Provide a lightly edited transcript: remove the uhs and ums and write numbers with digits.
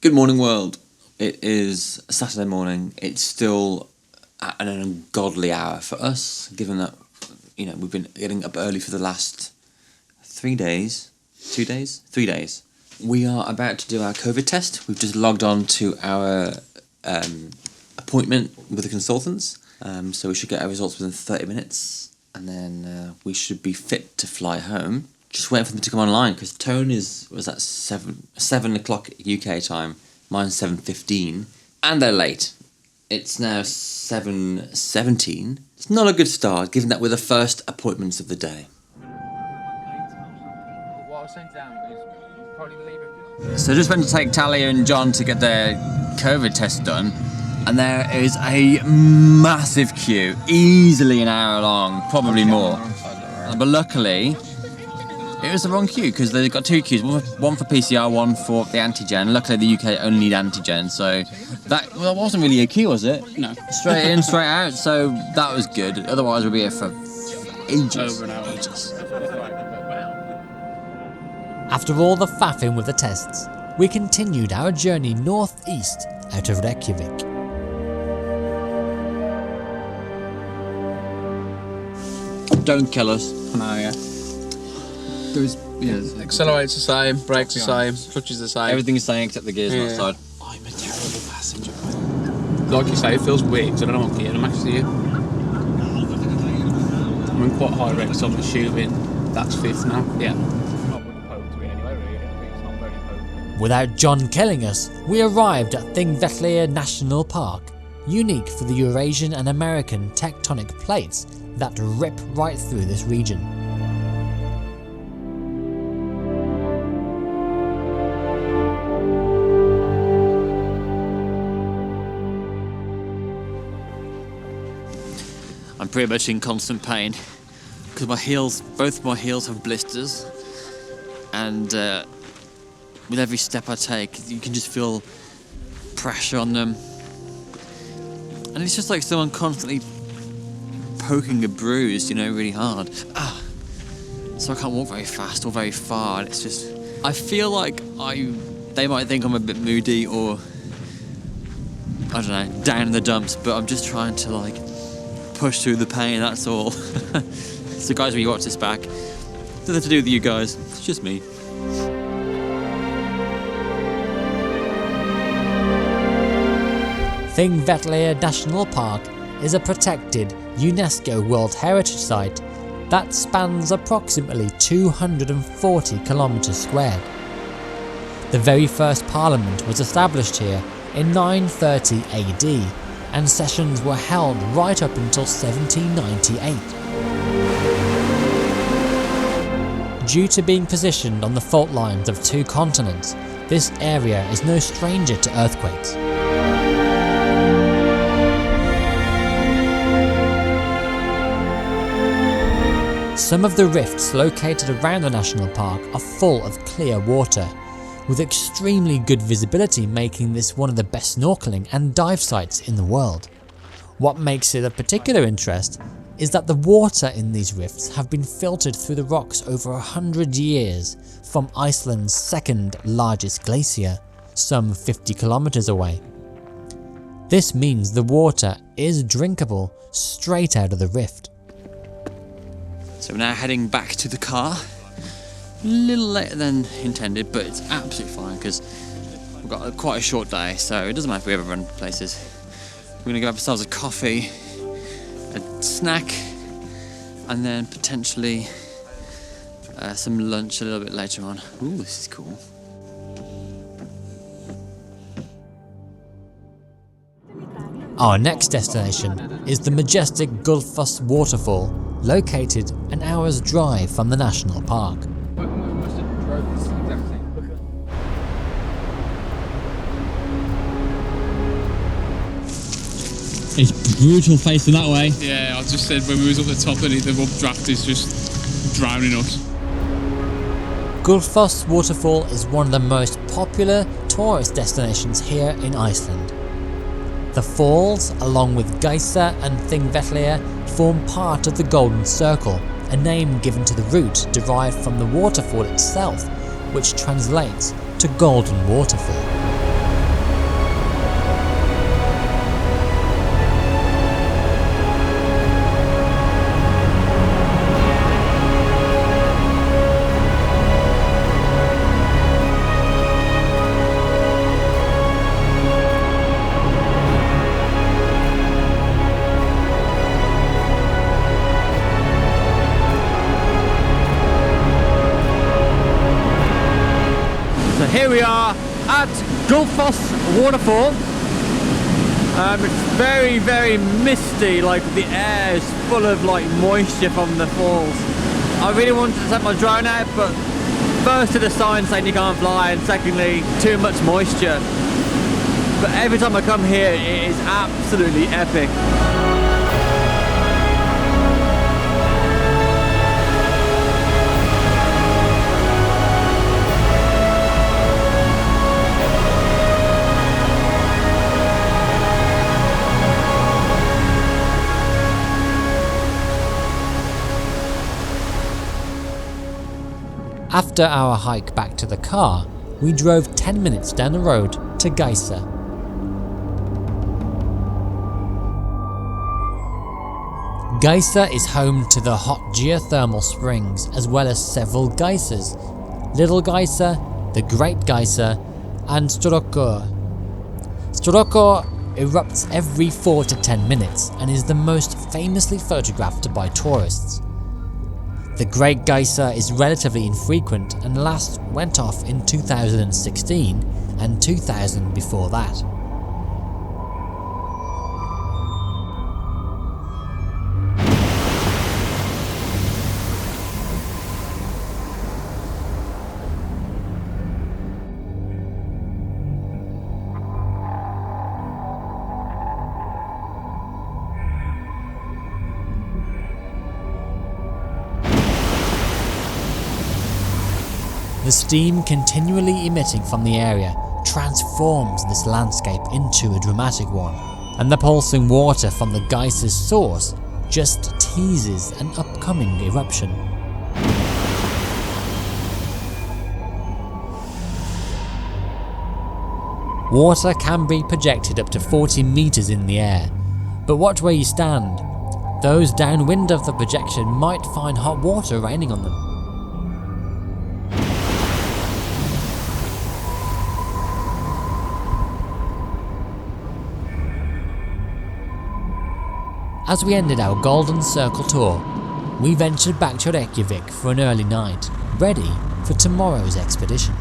Good morning, world. It is Saturday morning. It's still at an ungodly hour for us, given that, we've been getting up early for the last 3 days. 2 days? 3 days. We are about to do our COVID test. We've just logged on to our appointment with the consultants. So we should get our results within 30 minutes. And then we should be fit to fly home. Just waiting for them to come online, because Tone was at 7 o'clock UK time. Mine's 7:15. And they're late. It's now 7:17. It's not a good start, given that we're the first appointments of the day. So just went to take Talia and John to get their COVID test done. And there is a massive queue, easily an hour long, probably more. But luckily, it was the wrong queue, because they've got 2 queues, one for PCR, one for the antigen. Luckily the UK only need antigen, so that wasn't really a queue, was it? No. Straight in, straight out, so that was good. Otherwise we'd be here for ages. Over an hour. Ages. After all the faffing with the tests, we continued our journey northeast out of Reykjavik. Don't kill us. No, yeah. There's, Accelerates the same, brakes the same, clutches the same. everything's the same except the gears on the side. I'm a terrible passenger. Like you say, it feels weird because I don't know what gear I'm actually in. I'm in quite high rate, so I'm assuming that's 5th now. Yeah. Without John killing us, we arrived at Thingvellir National Park, unique for the Eurasian and American tectonic plates that rip right through this region. I'm pretty much in constant pain because both my heels have blisters, and with every step I take you can just feel pressure on them, and it's just like someone constantly poking a bruise, really hard. So I can't walk very fast or very far, and it's just, I feel like they might think I'm a bit moody or, I don't know, down in the dumps, but I'm just trying to push through the pain, that's all. So guys, when you watch this back, nothing to do with you guys, it's just me. Thingvellir National Park is a protected UNESCO World Heritage Site that spans approximately 240 kilometres squared. The very first parliament was established here in 930 AD, and sessions were held right up until 1798. Due to being positioned on the fault lines of 2 continents, this area is no stranger to earthquakes. Some of the rifts located around the national park are full of clear water, with extremely good visibility, making this one of the best snorkeling and dive sites in the world. What makes it of particular interest is that the water in these rifts have been filtered through the rocks over 100 years from Iceland's 2nd largest glacier, some 50 kilometers away. This means the water is drinkable straight out of the rift. So we're now heading back to the car. A little later than intended, but it's absolutely fine because we've got quite a short day, so it doesn't matter if we ever run places. We're going to grab ourselves a coffee, a snack, and then potentially some lunch a little bit later on. Ooh, this is cool. Our next destination is the majestic Gullfoss Waterfall, located an hour's drive from the national park. It's brutal facing that way. Yeah, I just said when we was up the top of it, the updraft is just drowning us. Gullfoss Waterfall is one of the most popular tourist destinations here in Iceland. The falls, along with Geyser and Thingvellir, form part of the Golden Circle, a name given to the route derived from the waterfall itself, which translates to Golden Waterfall. Here we are at Gullfoss Waterfall. It's very, very misty, like the air is full of like moisture from the falls. I really wanted to set my drone out, but first to the sign saying you can't fly, and secondly, too much moisture. But every time I come here, it is absolutely epic. After our hike back to the car, we drove 10 minutes down the road to Geyser. Geyser is home to the hot geothermal springs as well as several geysers: Little Geyser, the Great Geyser, and Storokor. Storokor erupts every 4 to 10 minutes and is the most famously photographed by tourists. The Great Geyser is relatively infrequent and last went off in 2016 and 2000 before that. The steam continually emitting from the area transforms this landscape into a dramatic one, and the pulsing water from the geyser's source just teases an upcoming eruption. Water can be projected up to 40 meters in the air, but watch where you stand. Those downwind of the projection might find hot water raining on them. As we ended our Golden Circle tour, we ventured back to Reykjavik for an early night, ready for tomorrow's expedition.